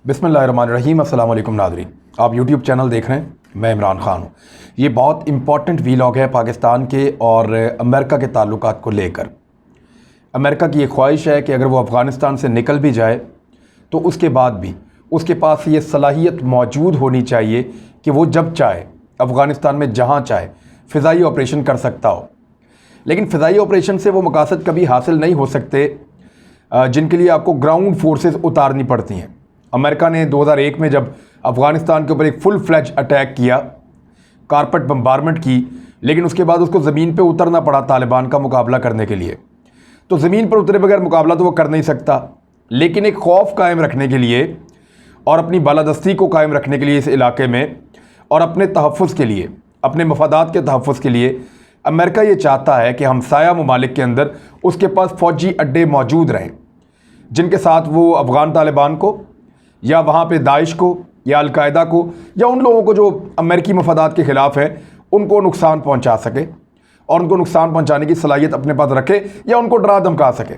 बिस्मिल्लाहिर्रहमानिर्रहीम। अस्सलाम वालेकुम नाज़रीन, आप यूट्यूब चैनल देख रहे हैं, मैं इमरान ख़ान हूँ। ये बहुत इम्पॉर्टेंट वीलॉग है पाकिस्तान के और अमेरिका के ताल्लुकात को लेकर। अमेरिका की ये ख्वाहिश है कि अगर वो अफ़गानिस्तान से निकल भी जाए तो उसके बाद भी उसके पास ये सलाहियत मौजूद होनी चाहिए कि वो जब चाहे अफ़गानिस्तान में जहाँ चाहे फ़िज़ाई ऑपरेशन कर सकता हो। लेकिन फ़िज़ाई ऑपरेशन से वो मकासद कभी हासिल नहीं हो सकते जिनके लिए आपको ग्राउंड फोर्सेस उतारनी पड़ती हैं। अमेरिका ने 2001 में जब अफ़गानिस्तान के ऊपर एक फुल फ्लैज अटैक किया, कारपेट बम्बारमेंट की, लेकिन उसके बाद उसको ज़मीन पे उतरना पड़ा तालिबान का मुकाबला करने के लिए। तो ज़मीन पर उतरे बगैर मुकाबला तो वो कर नहीं सकता, लेकिन एक खौफ कायम रखने के लिए और अपनी बालादस्ती को कायम रखने के लिए इस इलाके में और अपने तहफ़्फ़ुज़ के लिए, अपने मफादात के तहफ़्फ़ुज़ के लिए अमेरिका ये चाहता है कि हमसाया ममालिक के अंदर उसके पास फ़ौजी अड्डे मौजूद रहें, जिनके साथ वो अफ़गान तालिबान को या वहाँ पे दाइश को या अलकायदा को या उन लोगों को जो अमेरिकी मफादात के ख़िलाफ़ हैं उनको नुकसान पहुँचा सके और उनको नुकसान पहुँचाने की सलाहियत अपने पास रखे या उनको डरा धमका सके।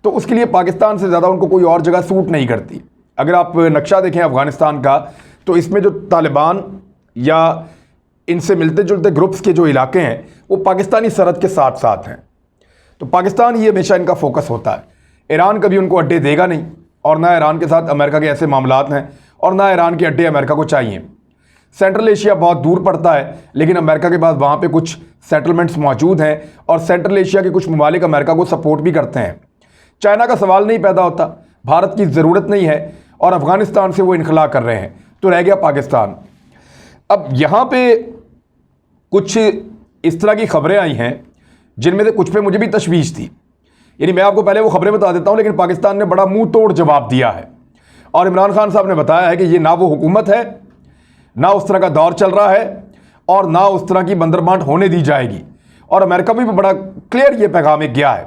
तो उसके लिए पाकिस्तान से ज़्यादा उनको कोई और जगह सूट नहीं करती। अगर आप नक्शा देखें अफ़गानिस्तान का, तो इसमें जो तालिबान या इनसे मिलते जुलते ग्रुप्स के जो इलाके हैं वो पाकिस्तानी सरहद के साथ साथ हैं। तो पाकिस्तान ही हमेशा इनका फोकस होता है। ईरान कभी उनको अड्डे देगा नहीं, और ना ईरान के साथ अमेरिका के ऐसे मामलात हैं, और ना ईरान के अड्डे अमेरिका को चाहिए। सेंट्रल एशिया बहुत दूर पड़ता है, लेकिन अमेरिका के पास वहाँ पे कुछ सेटलमेंट्स मौजूद हैं और सेंट्रल एशिया के कुछ ममालिक अमेरिका को सपोर्ट भी करते हैं। चाइना का सवाल नहीं पैदा होता, भारत की ज़रूरत नहीं है, और अफ़गानिस्तान से वो इनखला कर रहे हैं, तो रह गया पाकिस्तान। अब यहाँ पे कुछ इस तरह की खबरें आई हैं जिनमें से कुछ पे मुझे भी तशवीश थी। यानी मैं आपको पहले वो खबरें बता देता हूँ, लेकिन पाकिस्तान ने बड़ा मुंह तोड़ जवाब दिया है और इमरान खान साहब ने बताया है कि ये ना वो हुकूमत है, ना उस तरह का दौर चल रहा है, और ना उस तरह की बंदरबांट होने दी जाएगी। और अमेरिका में भी बड़ा क्लियर ये पैगाम एक गया है।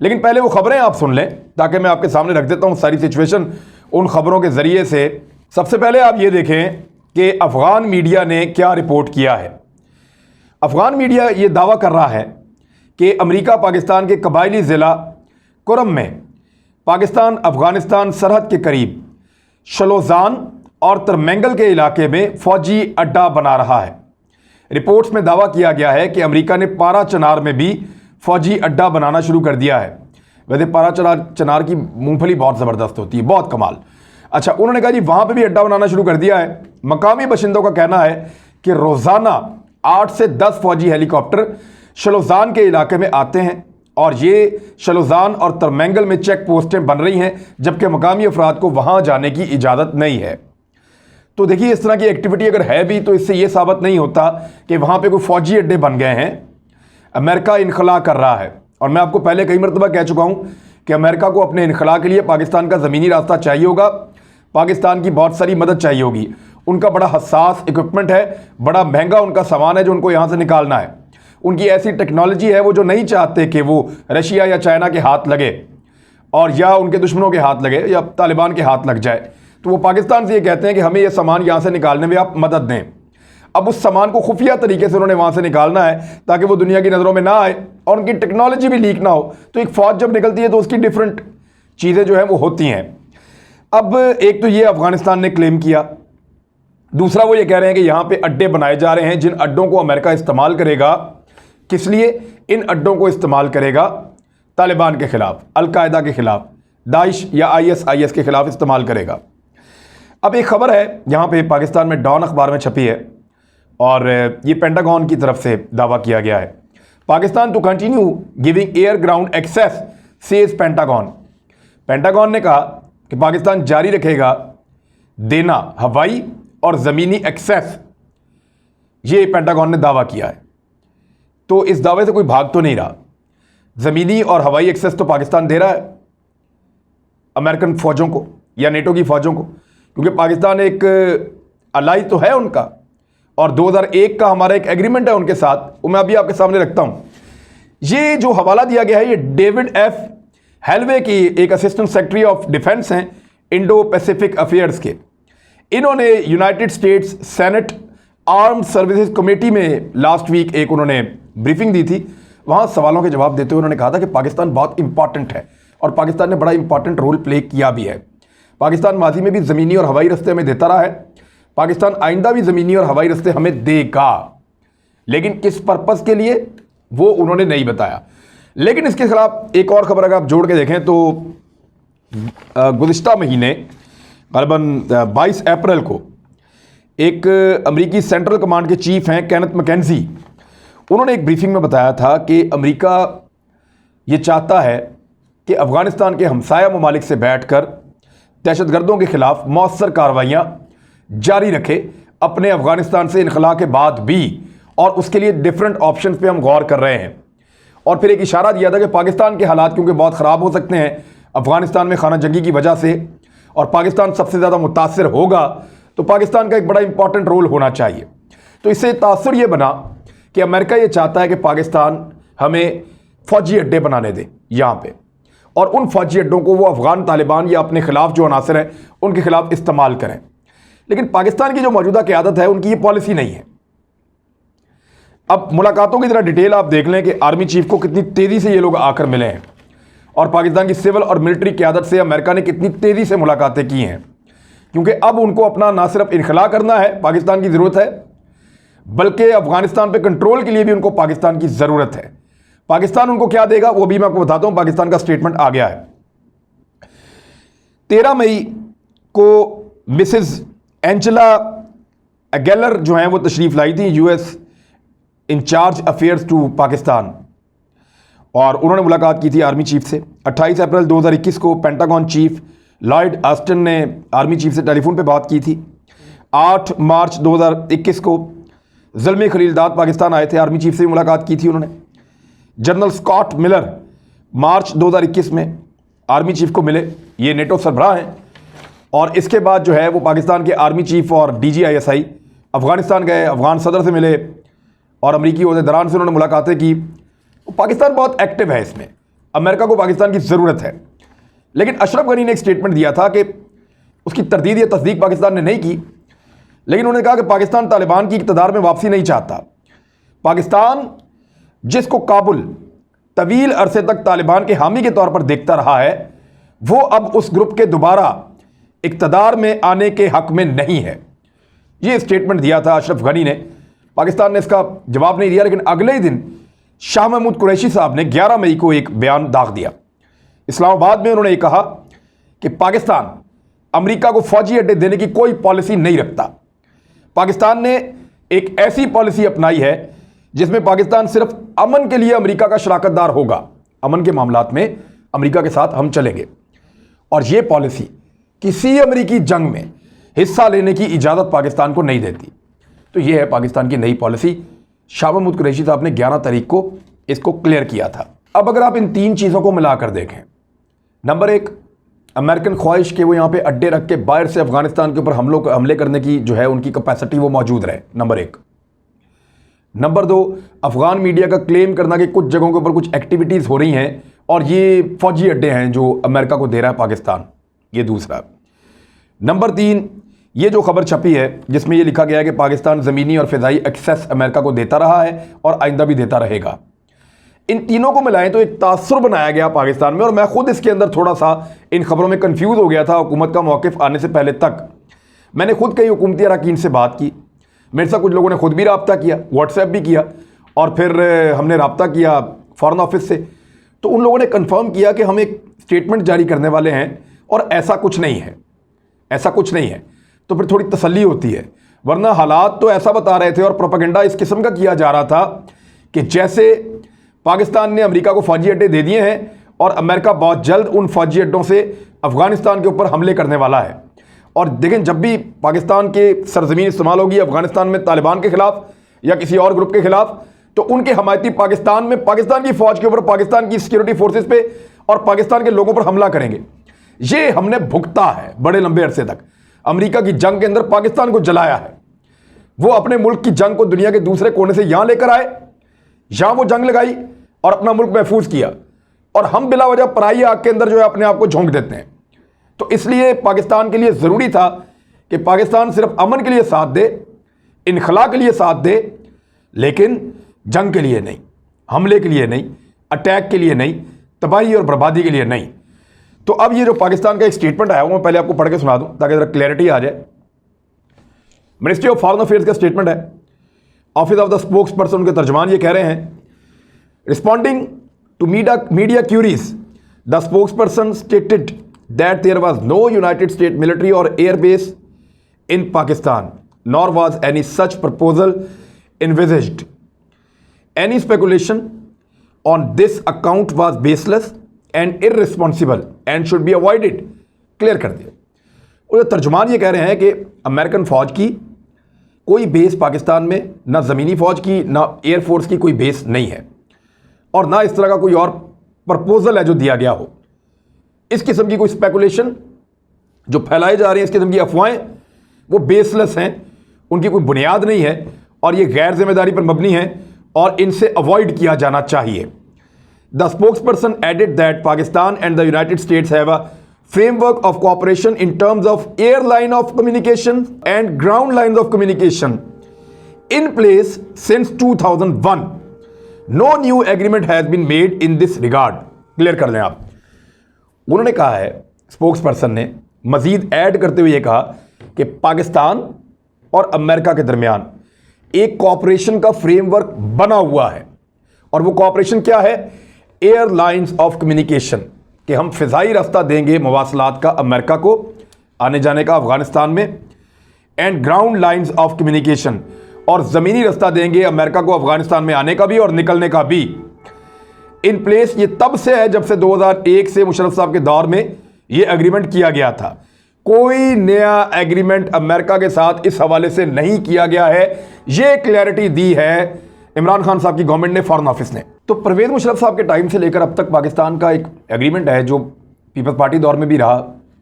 लेकिन पहले वो खबरें आप सुन लें, ताकि मैं आपके सामने रख देता हूँ सारी सिचुएशन उन खबरों के ज़रिए से। सबसे पहले आप ये देखें कि अफ़गान मीडिया ने क्या रिपोर्ट किया है। अफ़गान मीडिया ये दावा कर रहा है कि अमेरिका पाकिस्तान के कबायली ज़िला कुरम में पाकिस्तान अफ़गानिस्तान सरहद के करीब शलोजान और तरमेंगल के इलाके में फ़ौजी अड्डा बना रहा है। रिपोर्ट्स में दावा किया गया है कि अमेरिका ने पारा चनार में भी फ़ौजी अड्डा बनाना शुरू कर दिया है। वैसे पारा चनार की मूंगफली बहुत ज़बरदस्त होती है, बहुत कमाल। अच्छा, उन्होंने कहा जी वहाँ पे भी अड्डा बनाना शुरू कर दिया है। मकामी बाशिंदों का कहना है कि रोज़ाना 8 से 10 फ़ौजी हेलीकॉप्टर शलोजान के इलाके में आते हैं, और ये शलोजान और तरमेंगल में चेक पोस्टें बन रही हैं, जबकि मकामी अफराद को वहाँ जाने की इजाज़त नहीं है। तो देखिए, इस तरह की एक्टिविटी अगर है भी तो इससे ये साबित नहीं होता कि वहाँ पे कोई फ़ौजी अड्डे बन गए हैं। अमेरिका इनखला कर रहा है, और मैं आपको पहले कई मरतबा कह चुका हूँ कि अमेरिका को अपने इनखला के लिए पाकिस्तान का ज़मीनी रास्ता चाहिए होगा, पाकिस्तान की बहुत सारी मदद चाहिए होगी। उनका बड़ा हसास इक्विपमेंट है, बड़ा महंगा उनका सामान है जो उनको यहाँ से निकालना है। उनकी ऐसी टेक्नोलॉजी है वो जो नहीं चाहते कि वो रशिया या चाइना के हाथ लगे, और या उनके दुश्मनों के हाथ लगे, या तालिबान के हाथ लग जाए। तो वो पाकिस्तान से ये कहते हैं कि हमें ये सामान यहाँ से निकालने में आप मदद दें। अब उस सामान को खुफिया तरीके से उन्होंने वहाँ से निकालना है ताकि वो दुनिया की नज़रों में ना आए और उनकी टेक्नोलॉजी भी लीक ना हो। तो एक फ़ौज जब निकलती है तो उसकी डिफरेंट चीज़ें जो हैं वो होती हैं। अब एक तो ये अफ़गानिस्तान ने क्लेम किया, दूसरा वो ये कह रहे हैं कि यहाँ पे अड्डे बनाए जा रहे हैं जिन अड्डों को अमेरिका इस्तेमाल करेगा। किस लिए? इन अड्डों को इस्तेमाल करेगा तालिबान के ख़िलाफ़, अलकायदा के ख़िलाफ़, दाइश या ISIS के ख़िलाफ़ इस्तेमाल करेगा। अब एक ख़बर है यहाँ पे पाकिस्तान में डॉन अखबार में छपी है, और ये पेंटागन की तरफ से दावा किया गया है। Pakistan to continue giving air ground access says Pentagon. Pentagon ने कहा कि पाकिस्तान जारी रखेगा देना हवाई और ज़मीनी एक्सेस। ये पेंटागन ने दावा किया है। तो इस दावे से कोई भाग तो नहीं रहा। ज़मीनी और हवाई एक्सेस तो पाकिस्तान दे रहा है अमेरिकन फ़ौजों को या नेटो की फ़ौजों को, क्योंकि पाकिस्तान एक अलाई तो है उनका, और 2001 का हमारा एक एग्रीमेंट है उनके साथ, वो मैं अभी आपके सामने रखता हूँ। ये जो हवाला दिया गया है ये डेविड F. हेलवे की, एक असिस्टेंट सेक्रेटरी ऑफ डिफेंस हैं इंडो पैसिफिक अफेयर्स के। इन्होंने United states senate armed services committee में लास्ट वीक एक उन्होंने ब्रीफिंग दी थी। वहाँ सवालों के जवाब देते हुए उन्होंने कहा था कि पाकिस्तान बहुत इंपॉर्टेंट है, और पाकिस्तान ने बड़ा इंपॉर्टेंट रोल प्ले किया भी है। पाकिस्तान माजी में भी ज़मीनी और हवाई रास्ते हमें देता रहा है, पाकिस्तान आइंदा भी ज़मीनी और हवाई रास्ते हमें देगा, लेकिन किस पर्पज़ के लिए वो उन्होंने नहीं बताया। लेकिन इसके खिलाफ एक और खबर अगर आप जोड़ के देखें तो गुज़िश्ता महीने क़रीबन 22 अप्रैल को एक अमेरिकी सेंट्रल कमांड के चीफ हैं केनेथ मैकेंजी, उन्होंने एक ब्रीफिंग में बताया था कि अमेरिका ये चाहता है कि अफ़गानिस्तान के हमसाया ममालिक से बैठकर दहशतगर्दों के ख़िलाफ़ मौसर कार्रवाइयाँ जारी रखे अपने अफ़गानिस्तान से इनखला के बाद भी, और उसके लिए डिफरेंट ऑप्शन पे हम गौर कर रहे हैं। और फिर एक इशारा दिया था कि पाकिस्तान के हालात क्योंकि बहुत ख़राब हो सकते हैं अफ़गानिस्तान में खाना जंगी की वजह से, और पाकिस्तान सबसे ज़्यादा मुतासर होगा, तो पाकिस्तान का एक बड़ा इंपॉर्टेंट रोल होना चाहिए। तो इससे तासुर ये बना कि अमेरिका ये चाहता है कि पाकिस्तान हमें फ़ौजी अड्डे बनाने दे यहाँ पे, और उन फ़ौजी अड्डों को वो अफ़गान तालिबान या अपने ख़िलाफ़ जो अनासर हैं उनके ख़िलाफ़ इस्तेमाल करें। लेकिन पाकिस्तान की जो मौजूदा क़यादत है उनकी ये पॉलिसी नहीं है। अब मुलाकातों की ज़रा डिटेल आप देख लें कि आर्मी चीफ को कितनी तेज़ी से ये लोग आकर मिले हैं, और पाकिस्तान की सिविल और मिलिट्री क़यादत से अमेरिका ने कितनी तेज़ी से मुलाकातें की हैं, क्योंकि अब उनको अपना ना सिर्फ इनखला करना है, पाकिस्तान की ज़रूरत है, बल्कि अफ़गानिस्तान पे कंट्रोल के लिए भी उनको पाकिस्तान की ज़रूरत है। पाकिस्तान उनको क्या देगा वो भी मैं आपको बताता हूँ। पाकिस्तान का स्टेटमेंट आ गया है। 13 मई को मिसेस एंजेला एगेलर जो हैं वो तशरीफ़ लाई थी, US in charge affairs to Pakistan, और उन्होंने मुलाकात की थी आर्मी चीफ से। 28 अप्रैल 2021 को पेंटागन चीफ लॉयड ऑस्टिन ने आर्मी चीफ से टेलीफोन पे बात की थी। 8 मार्च 2021 को ज़ल्मी खलीलजाद पाकिस्तान आए थे, आर्मी चीफ से भी मुलाकात की थी उन्होंने। जनरल स्कॉट मिलर मार्च 2021 में आर्मी चीफ को मिले, ये नेटो सरबराह हैं। और इसके बाद जो है वो पाकिस्तान के आर्मी चीफ और DGISI अफ़गानिस्तान गए, अफ़गान सदर से मिले और अमरीकी ओहदेदारान से उन्होंने मुलाकातें की। पाकिस्तान बहुत एक्टिव है इसमें, अमेरिका को पाकिस्तान की ज़रूरत है। लेकिन अशरफ गनी ने एक स्टेटमेंट दिया था कि उसकी तरदीद या तस्दीक पाकिस्तान ने नहीं की, लेकिन उन्होंने कहा कि पाकिस्तान तालिबान की इक़्तिदार में वापसी नहीं चाहता। पाकिस्तान जिसको काबुल तवील अरसे तक तालिबान के हामी के तौर पर देखता रहा है, वो अब उस ग्रुप के दोबारा इक़्तिदार में आने के हक़ में नहीं है। ये स्टेटमेंट दिया था अशरफ गनी ने। पाकिस्तान ने इसका जवाब नहीं दिया, लेकिन अगले ही दिन शाह महमूद कुरैशी साहब ने 11 मई को एक बयान दाग दिया इस्लामाबाद में। उन्होंने कहा कि पाकिस्तान अमेरिका को फ़ौजी अड्डे देने की कोई पॉलिसी नहीं रखता। पाकिस्तान ने एक ऐसी पॉलिसी अपनाई है जिसमें पाकिस्तान सिर्फ अमन के लिए अमेरिका का शराकतदार होगा, अमन के मामलात में अमेरिका के साथ हम चलेंगे, और ये पॉलिसी किसी अमेरिकी जंग में हिस्सा लेने की इजाज़त पाकिस्तान को नहीं देती। तो ये है पाकिस्तान की नई पॉलिसी। शाह महमूद कुरैशी साहब ने 11 तारीख को इसको क्लियर किया था। अब अगर आप इन तीन चीज़ों को मिलाकर देखें, नंबर एक, अमेरिकन ख्वाहिश के वो यहाँ पे अड्डे रख के बाहर से अफगानिस्तान के ऊपर हमले करने की जो है उनकी कैपेसिटी वो मौजूद रहे, नंबर एक। नंबर दो, अफगान मीडिया का क्लेम करना कि कुछ जगहों के ऊपर कुछ एक्टिविटीज़ हो रही हैं और ये फौजी अड्डे हैं जो अमेरिका को दे रहा है पाकिस्तान, ये दूसरा। नंबर तीन, ये जो खबर छपी है जिसमें ये लिखा गया है कि पाकिस्तान ज़मीनी और फ़िज़ाई एक्सेस अमेरिका को देता रहा है और आइंदा भी देता रहेगा। इन तीनों को मिलाएं तो एक तासुर बनाया गया पाकिस्तान में, और मैं खुद इसके अंदर थोड़ा सा इन खबरों में कंफ्यूज हो गया था। हुकूमत का मौक़िफ़ आने से पहले तक मैंने खुद कई हुकूमती अरकान से बात की, मेरे साथ कुछ लोगों ने खुद भी रब्ता किया, व्हाट्सएप भी किया, और फिर हमने रब्ता किया फ़ॉरेन ऑफिस से, तो उन लोगों ने कन्फर्म किया कि हम एक स्टेटमेंट जारी करने वाले हैं और ऐसा कुछ नहीं है, ऐसा कुछ नहीं है। तो फिर थोड़ी तसल्ली होती है, वरना हालात तो ऐसा बता रहे थे और प्रोपेगेंडा इस किस्म का किया जा रहा था कि जैसे पाकिस्तान ने अमेरिका को फ़ौजी अड्डे दे दिए हैं और अमेरिका बहुत जल्द उन फ़ौजी अड्डों से अफ़गानिस्तान के ऊपर हमले करने वाला है। और देखें, जब भी पाकिस्तान के सरजमीन इस्तेमाल होगी अफ़गानिस्तान में तालिबान के ख़िलाफ़ या किसी और ग्रुप के ख़िलाफ़, तो उनके हमायती पाकिस्तान में पाकिस्तान की फ़ौज के ऊपर, पाकिस्तान की सिक्योरिटी फोर्सेस पे और पाकिस्तान के लोगों पर हमला करेंगे। ये हमने भुगता है बड़े लंबे अरसे तक। अमेरिका की जंग के अंदर पाकिस्तान को जलाया है, वो अपने मुल्क की जंग को दुनिया के दूसरे कोने से यहाँ लेकर आए, यहाँ वो जंग लगाई और अपना मुल्क महफूज किया, और हम बिला वजह पराई आग के अंदर जो है अपने आप को झोंक देते हैं। तो इसलिए पाकिस्तान के लिए ज़रूरी था कि पाकिस्तान सिर्फ अमन के लिए साथ दे, इनखला के लिए साथ दे, लेकिन जंग के लिए नहीं, हमले के लिए नहीं, अटैक के लिए नहीं, तबाही और बर्बादी के लिए नहीं। तो अब ये जो पाकिस्तान का एक स्टेटमेंट आया वो मैं पहले आपको पढ़ के सुना दूं ताकि जरा क्लैरिटी आ जाए। मिनिस्ट्री ऑफ फॉरेन अफेयर्स का स्टेटमेंट है, office of the spokesperson के तर्जमान ये कह रहे हैं, responding to media queries the spokesperson stated that there was no United State military or air base in Pakistan nor was any such proposal envisaged. Any speculation on this account was baseless and irresponsible and should be avoided. Clear कर दिया। और तर्जुमान ये कह रहे हैं कि American फ़ौज की कोई बेस पाकिस्तान में, ना ज़मीनी फ़ौज की ना एयरफोर्स की कोई बेस नहीं है और ना इस तरह का कोई और प्रपोजल है जो दिया गया हो। इस किस्म की कोई स्पेकुलेशन जो फैलाए जा रहे हैं, इस किस्म की अफवाहें, वो बेसलेस हैं, उनकी कोई बुनियाद नहीं है और ये गैर जिम्मेदारी पर मबनी है और इनसे अवॉइड किया जाना चाहिए। The spokesperson added that Pakistan and the United States have a framework of cooperation in terms of air line of communication and ground line of communication in place since 2001. No new agreement has been made in this regard. Clear कर लें आप। उन्होंने कहा है, spokes person ने मजीद add करते हुए ये कहा कि पाकिस्तान और अमेरिका के दरमियान एक कोऑपरेशन का फ्रेमवर्क बना हुआ है और वो कोऑपरेशन क्या है? एयरलाइंस ऑफ कम्युनिकेशन, कि हम फ़िज़ाई रास्ता देंगे मवासलात का अमेरिका को आने जाने का अफ़गानिस्तान में, and ground lines of communication, और ज़मीनी रास्ता देंगे अमेरिका को अफ़गानिस्तान में आने का भी और निकलने का भी। इन प्लेस ये तब से है जब से 2001 से मुशर्रफ साहब के दौर में ये एग्रीमेंट किया गया था। कोई नया एग्रीमेंट अमेरिका के साथ इस हवाले से नहीं किया गया है। ये क्लैरिटी दी है इमरान खान साहब की गवर्नमेंट ने, फॉरेन ऑफिस ने। तो परवेज़ मुशर्रफ साहब के टाइम से लेकर अब तक पाकिस्तान का एक एग्रीमेंट है जो पीपल्स पार्टी दौर में भी रहा,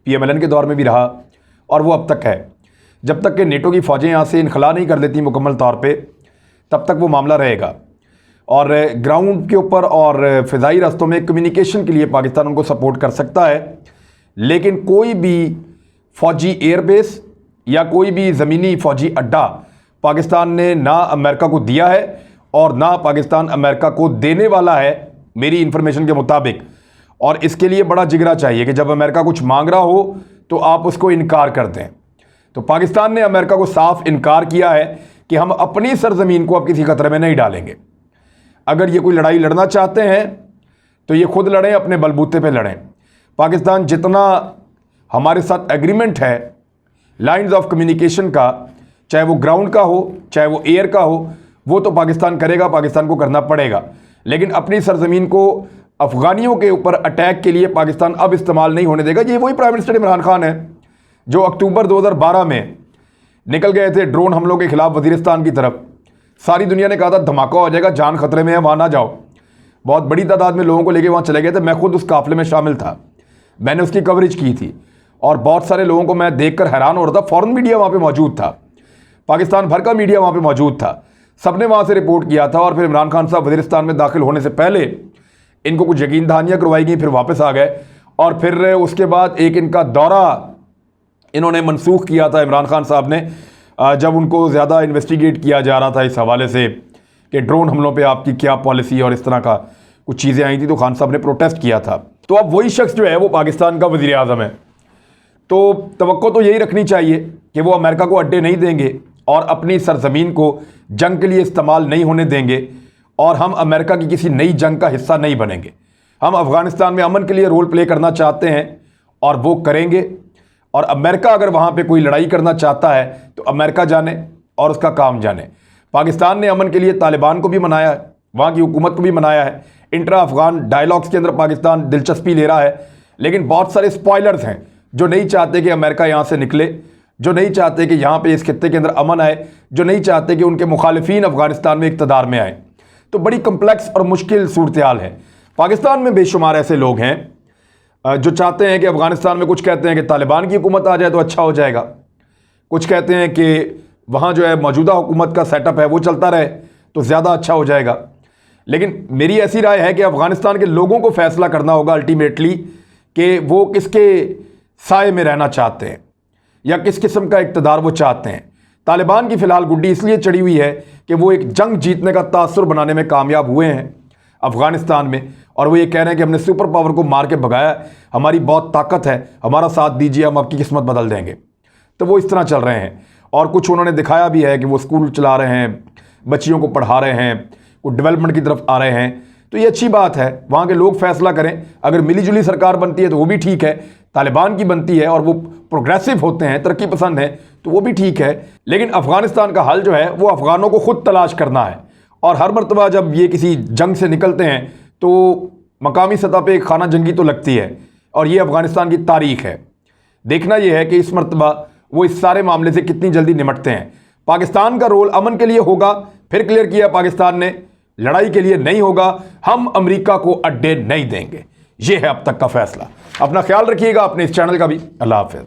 PMLN के दौर में भी रहा और वो अब तक है। जब तक कि नेटो की फ़ौजें यहाँ से इनखला नहीं कर लेती मुकम्मल तौर पर, तब तक वो मामला रहेगा। और ग्राउंड के ऊपर और फ़िज़ाई रास्तों में कम्युनिकेशन के लिए पाकिस्तान उनको सपोर्ट कर सकता है, लेकिन कोई भी फ़ौजी एयरबेस या कोई भी ज़मीनी फ़ौजी अड्डा पाकिस्तान ने ना अमेरिका को दिया है और ना पाकिस्तान अमेरिका को देने वाला है मेरी इंफॉर्मेशन के मुताबिक। और इसके लिए बड़ा जिगरा चाहिए कि जब अमेरिका कुछ मांग रहा हो तो आप उसको इनकार कर दें। तो पाकिस्तान ने अमेरिका को साफ इनकार किया है कि हम अपनी सरजमीन को अब किसी खतरे में नहीं डालेंगे। अगर ये कोई लड़ाई लड़ना चाहते हैं तो ये खुद लड़ें, अपने बलबूते पे लड़ें। पाकिस्तान जितना हमारे साथ एग्रीमेंट है लाइंस ऑफ कम्युनिकेशन का, चाहे वो ग्राउंड का हो चाहे वो एयर का हो, वो तो पाकिस्तान करेगा, पाकिस्तान को करना पड़ेगा। लेकिन अपनी सरजमीन को अफ़गानियों के ऊपर अटैक के लिए पाकिस्तान अब इस्तेमाल नहीं होने देगा। ये वही प्राइम मिनिस्टर इमरान खान है जो अक्टूबर 2012 में निकल गए थे ड्रोन हमलों के खिलाफ वज़ीरिस्तान की तरफ। सारी दुनिया ने कहा था धमाका हो जाएगा, जान खतरे में है, वहाँ ना जाओ। बहुत बड़ी तादाद में लोगों को लेके वहाँ चले गए थे। मैं खुद उस काफ़िले में शामिल था, मैंने उसकी कवरेज की थी और बहुत सारे लोगों को मैं देखकर हैरान हो रहा था। फॉरेन मीडिया वहाँ पे मौजूद था, पाकिस्तान भर का मीडिया वहाँ पे मौजूद था, सबने वहाँ से रिपोर्ट किया था। और फिर इमरान खान साहब वज़ीरिस्तान में दाखिल होने से पहले इनको कुछ यकीन दहानियाँ करवाई गई, फिर वापस आ गए और फिर उसके बाद एक इनका दौरा इन्होंने मनसूख किया था इमरान खान साहब ने, जब उनको ज़्यादा इन्वेस्टिगेट किया जा रहा था इस हवाले से कि ड्रोन हमलों पे आपकी क्या पॉलिसी और इस तरह का कुछ चीज़ें आई थी, तो खान साहब ने प्रोटेस्ट किया था। तो अब वही शख्स जो है वो पाकिस्तान का वज़ीर आज़म है। तो तवक्को तो यही रखनी चाहिए कि वो अमेरिका को अड्डे नहीं देंगे और अपनी सरजमीन को जंग के लिए इस्तेमाल नहीं होने देंगे और हम अमेरिका की किसी नई जंग का हिस्सा नहीं बनेंगे। हम अफ़गानिस्तान में अमन के लिए रोल प्ले करना चाहते हैं और वो करेंगे। और अमेरिका अगर वहाँ पे कोई लड़ाई करना चाहता है तो अमेरिका जाने और उसका काम जाने। पाकिस्तान ने अमन के लिए तालिबान को भी मनाया है, वहाँ की हुकूमत को भी मनाया है। इंट्रा अफ़गान डायलॉग्स के अंदर पाकिस्तान दिलचस्पी ले रहा है, लेकिन बहुत सारे स्पॉयलर्स हैं जो नहीं चाहते कि अमेरिका यहाँ से निकले, जो नहीं चाहते कि यहाँ पे इस खित्ते के अंदर अमन आए, जो नहीं चाहते कि उनके मुखालिफिन अफ़गानिस्तान में इक़्तिदार में आए। तो बड़ी कम्प्लेक्स और मुश्किल सूरत हाल है। पाकिस्तान में बेशुमार ऐसे लोग हैं जो चाहते हैं कि अफ़गानिस्तान में, कुछ कहते हैं कि तालिबान की हुकूमत आ जाए तो अच्छा हो जाएगा, कुछ कहते हैं कि वहाँ जो है मौजूदा हुकूमत का सेटअप है वो चलता रहे तो ज़्यादा अच्छा हो जाएगा। लेकिन मेरी ऐसी राय है कि अफ़गानिस्तान के लोगों को फ़ैसला करना होगा अल्टीमेटली कि वो किसके साए में रहना चाहते हैं या किस किस्म का इक़्तिदार वो चाहते हैं। तालिबान की फ़िलहाल गुड्डी इसलिए चढ़ी हुई है कि वो एक जंग जीतने का तासुर बनाने में कामयाब हुए हैं अफ़गानिस्तान में, और वो ये कह रहे हैं कि हमने सुपर पावर को मार के भगाया, हमारी बहुत ताकत है, हमारा साथ दीजिए, हम आपकी किस्मत बदल देंगे। तो वो इस तरह चल रहे हैं। और कुछ उन्होंने दिखाया भी है कि वो स्कूल चला रहे हैं, बच्चियों को पढ़ा रहे हैं, वो डेवलपमेंट की तरफ आ रहे हैं। तो ये अच्छी बात है, वहाँ के लोग फैसला करें। अगर मिलीजुली सरकार बनती है तो वो भी ठीक है, तालिबान की बनती है और वो प्रोग्रेसिव होते हैं, तरक्की पसंद है, तो वो भी ठीक है। लेकिन अफ़गानिस्तान का हल जो है वो अफ़गानों को खुद तलाश करना है। और हर मरतबा जब ये किसी जंग से निकलते हैं तो मकामी सतह पे एक खाना जंगी तो लगती है, और ये अफ़गानिस्तान की तारीख है। देखना यह है कि इस मरतबा वो इस सारे मामले से कितनी जल्दी निपटते हैं। पाकिस्तान का रोल अमन के लिए होगा, फिर क्लियर किया पाकिस्तान ने, लड़ाई के लिए नहीं होगा। हम अमेरिका को अड्डे नहीं देंगे, यह है अब तक का फैसला। अपना ख्याल रखिएगा, अपने इस चैनल का भी। अल्लाह हाफ़िज़।